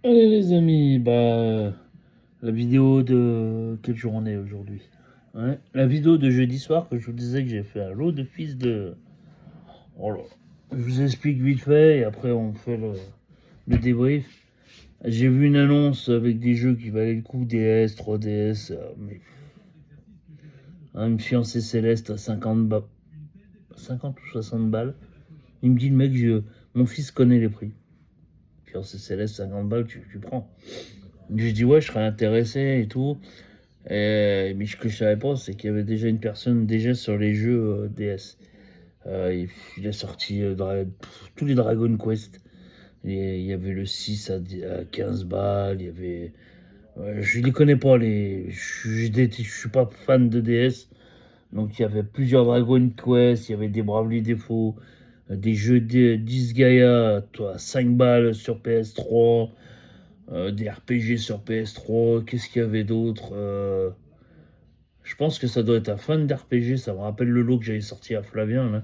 Allez les amis, la vidéo de... Quelle journée aujourd'hui? Ouais, la vidéo de jeudi soir que je vous disais que j'ai fait un lot de fils de... Oh là. Je vous explique vite fait et après on fait le débrief. J'ai vu une annonce avec des jeux qui valaient le coup, DS, 3DS, mais une fiancée céleste à 50 ou 60 balles. Il me dit le mec, mon fils connaît les prix. Fiancée céleste, 50 balles, tu prends. Je dis ouais, je serais intéressé et tout. Mais ce que je savais pas, c'est qu'il y avait déjà une personne déjà sur les jeux DS. Il a sorti tous les Dragon Quest. Il y avait le 6 à 15 balles. Il y avait. Je les connais pas, je suis pas fan de DS. Donc il y avait plusieurs Dragon Quest. Il y avait des Bravely Default. Des jeux de 10 Gaia à 5 balles sur PS3. Des RPG sur PS3. Qu'est-ce qu'il y avait d'autre Je pense que ça doit être un fan d'RPG, ça me rappelle le lot que j'avais sorti à Flavien, là.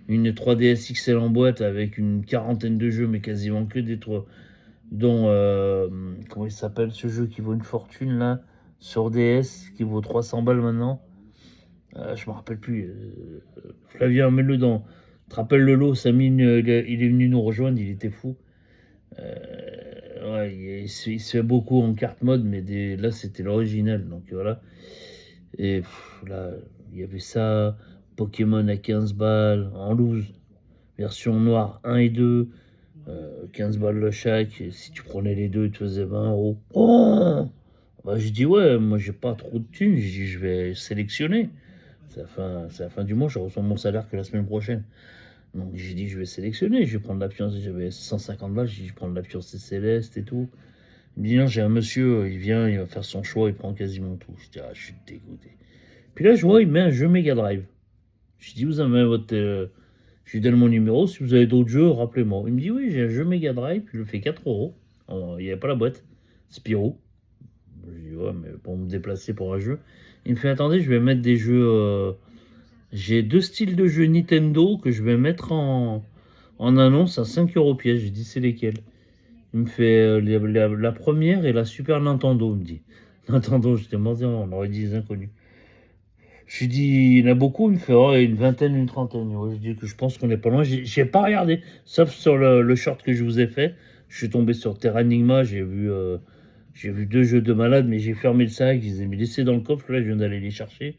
Une 3DS XL en boîte avec une quarantaine de jeux, mais quasiment que des toits. Dont, comment il s'appelle ce jeu qui vaut une fortune, là, sur DS, qui vaut 300 balles maintenant. Je me rappelle plus. Flavien, mets-le dans. Tu te rappelles le lot, Samine, il est venu nous rejoindre, il était fou. Ouais, il se fait beaucoup en carte mode, mais là c'était l'original, donc voilà. Et là, il y avait ça, Pokémon à 15 balles, en loose, version noire 1 et 2, 15 balles le chaque. Et si tu prenais les deux, tu te faisais 20 euros. Oh je dis ouais, moi j'ai pas trop de thunes, je dis je vais sélectionner. C'est la fin du mois, je reçois mon salaire que la semaine prochaine. Donc j'ai dit je vais sélectionner, je vais prendre la fiancée, j'avais 150 balles, j'ai dit je vais prendre la fiancée céleste et tout. Il me dit non, j'ai un monsieur, il vient, il va faire son choix, il prend quasiment tout. Je dis ah, je suis dégoûté. Puis là, je vois, il met un jeu Mega Drive. Je dis, vous avez votre. Je lui donne mon numéro. Si vous avez d'autres jeux, rappelez-moi. Il me dit, oui, j'ai un jeu Mega Drive. Je le fais 4 euros. Il n'y avait pas la boîte. Spirou. Je lui dis, ouais, mais pour me déplacer pour un jeu. Il me fait, attendez, je vais mettre des jeux. J'ai deux styles de jeux Nintendo que je vais mettre en annonce à 5 euros pièce. Je lui dis, c'est lesquels? Il me fait la première et la Super Nintendo, il me dit. Nintendo, j'étais mort, on aurait dit les inconnus. Je lui dis, il y en a beaucoup, il me fait oh, une vingtaine, une trentaine. Ouais, je dis que je pense qu'on est pas loin. J'ai pas regardé, sauf sur le short que je vous ai fait. Je suis tombé sur Terra Enigma, j'ai vu deux jeux de malade, mais j'ai fermé le sac, je les ai mis laissés dans le coffre. Là, je viens d'aller les chercher.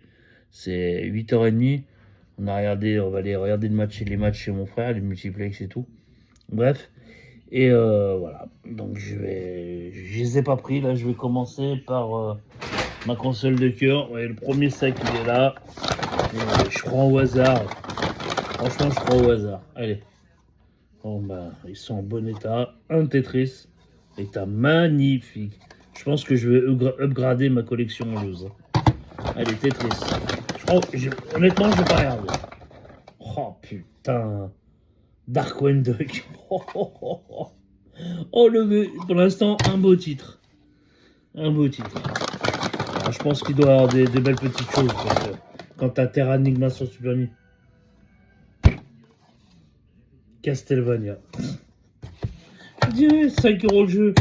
C'est 8h30. On va aller regarder les matchs chez mon frère, les multiplex et tout. Bref. Et voilà. Donc je les ai pas pris. Là, je vais commencer par ma console de cœur. Ouais, le premier sac, il est là. Je prends au hasard. Franchement, je prends au hasard. Allez. Bon, ils sont en bon état. Un Tetris. État magnifique. Je pense que je vais upgrader ma collection en loose. Allez, Tetris. Honnêtement, je vais pas regarder. Oh putain. Darkwing Duck. Oh, pour l'instant, un beau titre. Un beau titre. Alors, je pense qu'il doit y avoir des belles petites choses. Quand t'as Terra Enigma sur Super Nintendo. Castlevania. Je dirais 5 euros le jeu.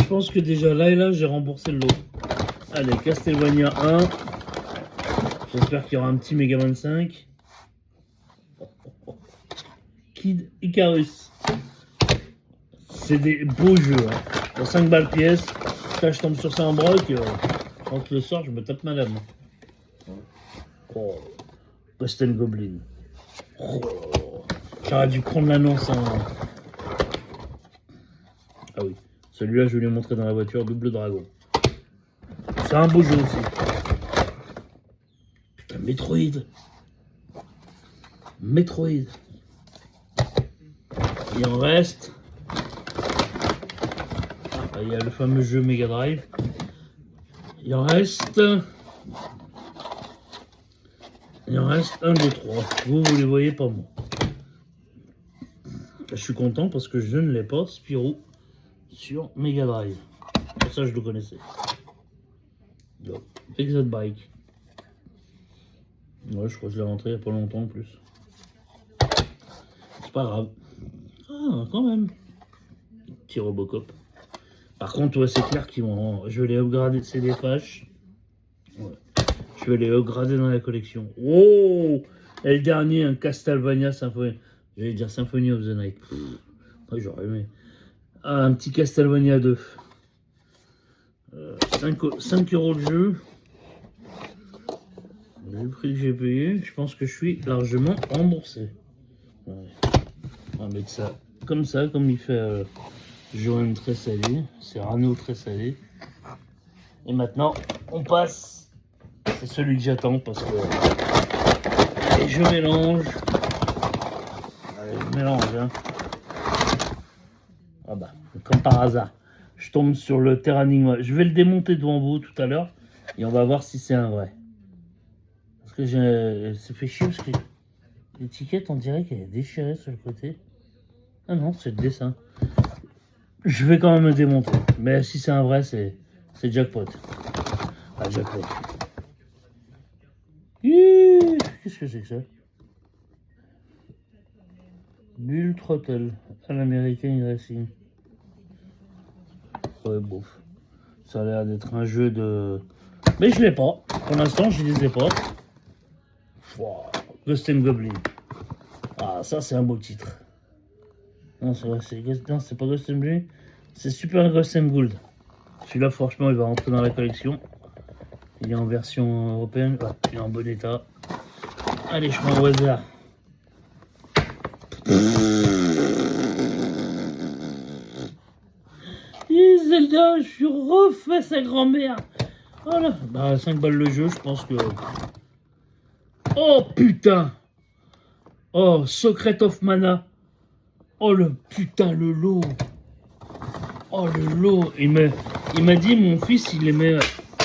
Je pense que déjà là et là, j'ai remboursé le lot. Allez, Castlevania 1. J'espère qu'il y aura un petit Megaman 5. Kid Icarus. C'est des beaux jeux. Hein. Pour 5 balles pièce. Quand je tombe sur ça en broc, quand le sort, je me tape madame. Oh, Ghost Goblin. Oh, j'aurais dû prendre l'annonce en. Ah oui, celui-là, je vais lui montrer dans la voiture, Double Dragon. C'est un beau jeu aussi. Putain, Metroid. Metroid. Il en reste. Il y a le fameux jeu Mega Drive. Il en reste. Il en reste un des trois. Vous les voyez pas, moi. Je suis content parce que je ne l'ai pas, Spirou, sur Mega Drive. Pour ça, je le connaissais. Donc, Exit Bike. Ouais, je crois que je l'ai rentré il n'y a pas longtemps en plus. C'est pas grave. Ah, quand même. Petit Robocop. Par contre, ouais, c'est clair qu'ils vont. Je vais les upgrader, c'est des fâches. Ouais. Je vais les upgrader dans la collection. Oh! Et le dernier, un Castlevania Symphony. J'allais dire Symphony of the Night. Ouais, j'aurais aimé. Ah, un petit Castlevania 2. 5 euros le jeu. Le prix que j'ai payé, je pense que je suis largement remboursé. Ouais. On va mettre ça, comme il fait Joanne très salé. C'est Rano très salé. Et maintenant, on passe. C'est celui que j'attends parce que. Allez, je mélange. Allez, je mélange. Hein. Ah bah, comme par hasard. Je tombe sur le Terranigma. Je vais le démonter devant vous tout à l'heure. Et on va voir si c'est un vrai. Parce que ça fait chier parce que l'étiquette, on dirait qu'elle est déchirée sur le côté. Ah non, c'est le dessin. Je vais quand même le démonter. Mais si c'est un vrai, c'est jackpot. Ah, jackpot. Qu'est-ce que c'est que ça? Bull Throttle à l'American Racing. Ouais, bouf. Ça a l'air d'être un jeu de. Mais je l'ai pas. Pour l'instant, je les ai pas. Wow. Ghost and Goblin. Ah, ça, c'est un beau titre. Non, c'est vrai, c'est pas Ghost and Goblin. C'est Super Ghost and Gold. Celui-là, franchement, il va rentrer dans la collection. Il est en version européenne. Ouais, il est en bon état. Allez, je prends au hasard. Zelda, je refais sa grand-mère. Voilà. Bah, 5 balles le jeu, je pense que. Oh putain! Oh, Secret of Mana. Oh le putain, le lot. Oh le lot. Il m'a dit, mon fils, il aimait.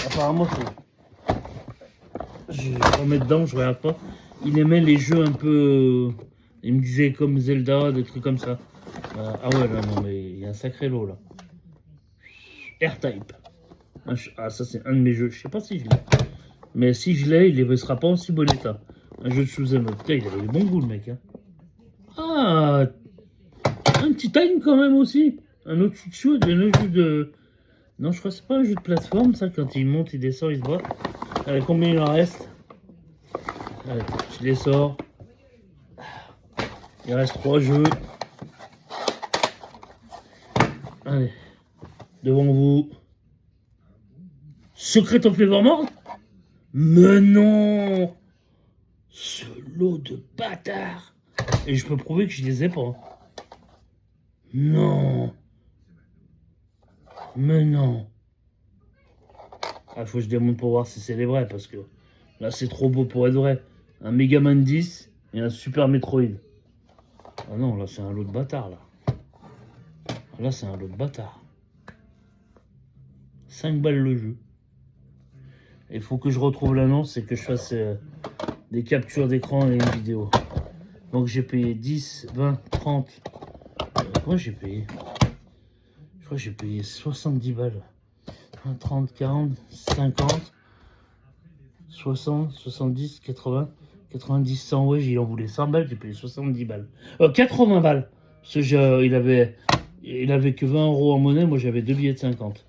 Apparemment, je vais remettre dedans, je regarde pas. Il aimait les jeux un peu. Il me disait comme Zelda, des trucs comme ça. Ah ouais, là, non, mais il y a un sacré lot là. R-Type. Ah, ça, c'est un de mes jeux. Je sais pas si je l'ai. Mais si je l'ai, il ne sera pas en si bon état. Un jeu de shoot'em up. Putain, il avait du bon goût, le mec. Hein. Ah, un petit time quand même aussi. Un autre shoot, un autre jeu de. Non, je crois que c'est pas un jeu de plateforme, ça. Quand il monte, il descend, il se bat. Allez, combien il en reste? Allez, je les sors. Il reste 3 jeux. Allez, devant vous. Secret of Evermore? Mais non! Ce lot de bâtards! Et je peux prouver que je les ai pas. Non! Mais non! Ah, faut que je démonte pour voir si c'est les vrais, parce que là, c'est trop beau pour être vrai. Un Megaman 10 et un Super Metroid. Ah non, là, c'est un lot de bâtards, là. Là, c'est un lot de bâtards. 5 balles le jeu. Il faut que je retrouve l'annonce et que je fasse des captures d'écran et une vidéo. Donc j'ai payé 10, 20, 30. Quoi j'ai payé? Je crois que j'ai payé 70 balles. 20, 30, 40, 50, 60, 70, 80, 90, 100. Ouais, j'y en voulais 100 balles, j'ai payé 70 balles. 80 balles. Parce que il avait que 20 euros en monnaie, moi j'avais 2 billets de 50.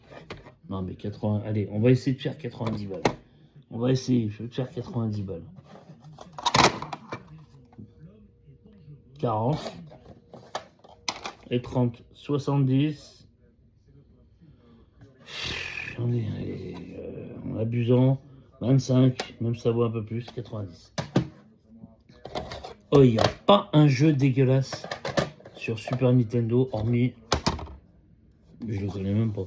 Non mais 80, allez, on va essayer de faire 90 balles. On va essayer, je vais faire 90 balles. 40 et 30, 70. En abusant, 25, même ça vaut un peu plus, 90. Oh, il n'y a pas un jeu dégueulasse sur Super Nintendo, hormis. Je le connais même pas.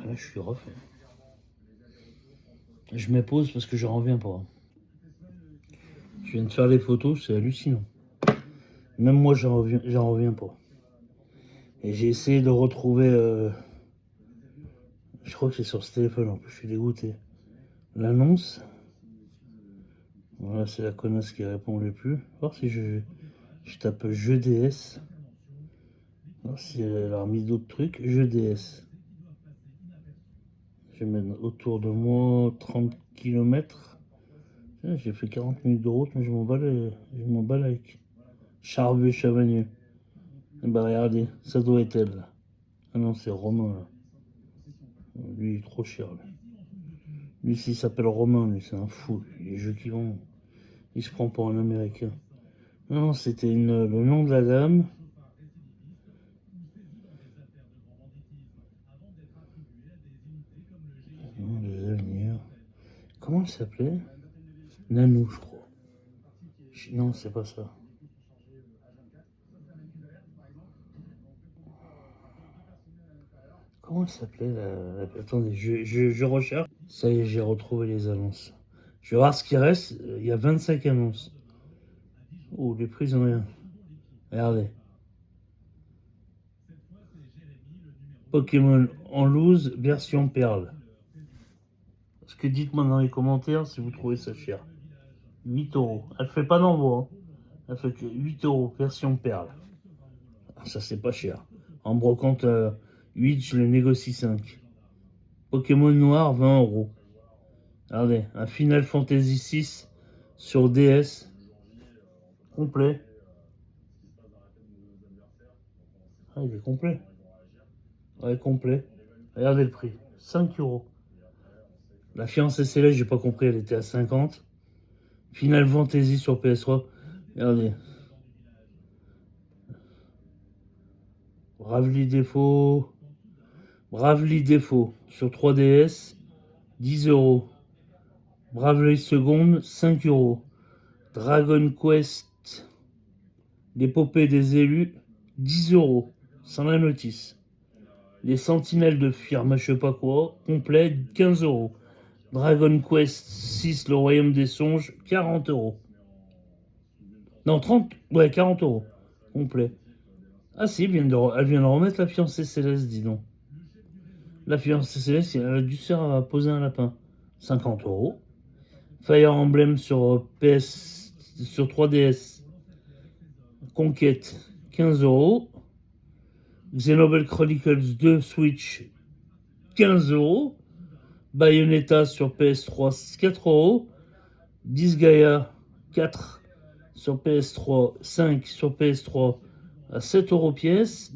Ah là, je suis refait. Je mets pause parce que je reviens pas. Je viens de faire les photos, c'est hallucinant. Même moi, j'en reviens pas. Et j'ai essayé de retrouver. Je crois que c'est sur ce téléphone en plus, je suis dégoûté. L'annonce. Voilà, c'est la connasse qui répond le plus. Voir si je tape jeu DS. Voir si elle a remis d'autres trucs. Jeu DS. Je vais mettre autour de moi 30 km. J'ai fait 40 minutes de route, mais je m'en bats avec. Charvet Chavagneux. Eh ben regardez, ça doit être elle là. Ah non, c'est Romain là. Lui, il est trop cher. Lui, s'il s'appelle Romain, lui, c'est un fou. Les jeux qui vont. Il se prend pour un Américain. Non, c'était le nom de la dame. Non, les avenirs. Comment elle s'appelait? Nanou, je crois. Non, c'est pas ça. Comment elle s'appelait Attendez, je recherche. Ça y est, j'ai retrouvé les annonces. Je vais voir ce qui reste. Il y a 25 annonces. Oh, les prix sont rien. Regardez. Pokémon en loose, version perle. Parce que dites-moi dans les commentaires si vous trouvez ça cher. 8 euros. Elle fait pas d'envoi. Hein. Elle fait que 8 euros, version perle. Ah, ça, c'est pas cher. En brocante 8, je le négocie 5. Pokémon noir, 20 euros. Regardez, un Final Fantasy 6 sur DS. Complet. Ah, il est complet. Ouais, complet. Regardez le prix. 5 euros. La fiancée céleste, j'ai pas compris, elle était à 50. Final Fantasy sur PS3. Regardez. Bravely Default. Bravely Default sur 3DS. 10 euros. Bravely Second, 5 euros. Dragon Quest. L'épopée des élus. 10 euros. Sans la notice. Les sentinelles de firme, je sais pas quoi. Complet, 15 euros. Dragon Quest 6, le royaume des songes, 40 euros. Non, 30, ouais, 40 euros. Complet. Ah si, elle vient de remettre la fiancée céleste, dis donc. La fiancée céleste, elle a dû se faire poser un lapin. 50 euros. Fire Emblem sur PS, sur 3DS. Conquête, 15 euros. Xenoblade Chronicles 2 Switch, 15 euros. Bayonetta sur PS3, 4 euros. Disgaea, 4 sur PS3, 5 sur PS3 à 7 euros pièce.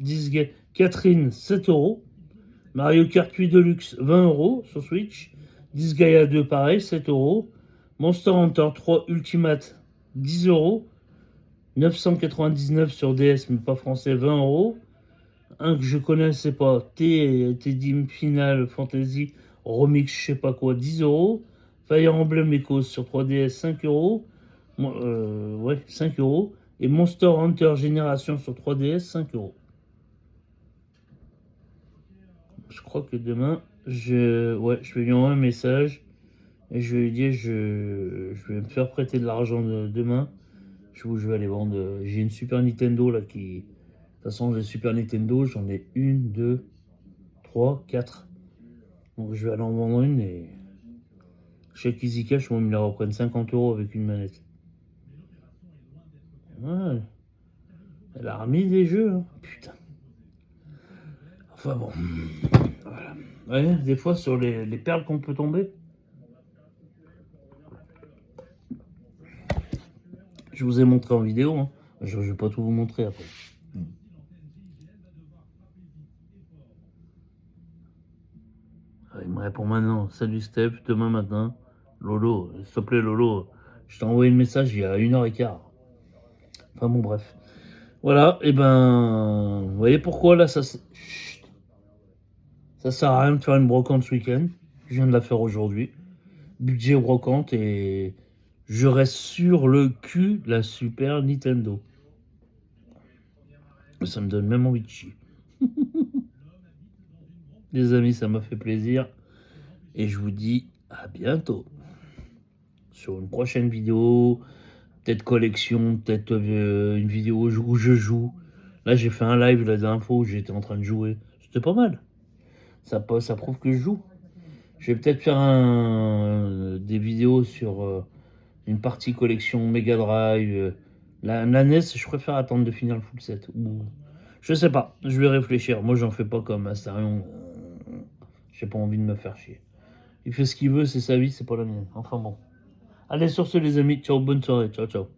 Catherine, 7 euros. Mario Kart 8 Deluxe, 20 euros sur Switch. Disgaea 2, pareil, 7 euros. Monster Hunter 3 Ultimate, 10 euros. 999 sur DS, mais pas français, 20 euros. Un que je connaissais pas, Teddy Final Fantasy Remix, je sais pas quoi, 10 euros. Fire Emblem Echoes sur 3DS, 5 euros. Ouais, 5 euros. Et Monster Hunter Génération sur 3DS, 5 euros. Je crois que demain, je vais lui envoyer un message. Et je vais lui dire, je vais me faire prêter de l'argent demain. Je vais aller vendre. J'ai une Super Nintendo là qui. De toute façon, j'ai Super Nintendo, j'en ai 1, 2, 3, 4. Donc je vais aller en vendre une et. Chez Easy Cash, moi, ils me la reprennent 50 euros avec une manette. Ouais. Elle a remis des jeux, hein. Putain. Enfin bon. Voilà. Ouais, des fois, sur les perles qu'on peut tomber. Je vous ai montré en vidéo, hein. Je vais pas tout vous montrer après. Il me répond maintenant. Salut Steph, demain matin. Lolo, s'il te plaît Lolo, je t'ai envoyé le message il y a 1h15. Enfin bon, bref. Voilà, et ben, vous voyez pourquoi là, ça sert à rien de faire une brocante ce week-end. Je viens de la faire aujourd'hui. Budget brocante et je reste sur le cul la Super Nintendo. Ça me donne même envie de chier. Les amis, ça m'a fait plaisir. Et je vous dis à bientôt. Sur une prochaine vidéo, peut-être collection, peut-être une vidéo où je joue. Là, j'ai fait un live la dernière fois où j'étais en train de jouer. C'était pas mal. Ça prouve que je joue. Je vais peut-être faire des vidéos sur une partie collection Mega Drive. La NES, je préfère attendre de finir le full set. Je sais pas, je vais réfléchir. Moi, j'en fais pas comme Astarion. J'ai pas envie de me faire chier. Il fait ce qu'il veut, c'est sa vie, c'est pas la mienne. Enfin bon. Allez, sur ce, les amis, ciao, bonne soirée, ciao, ciao.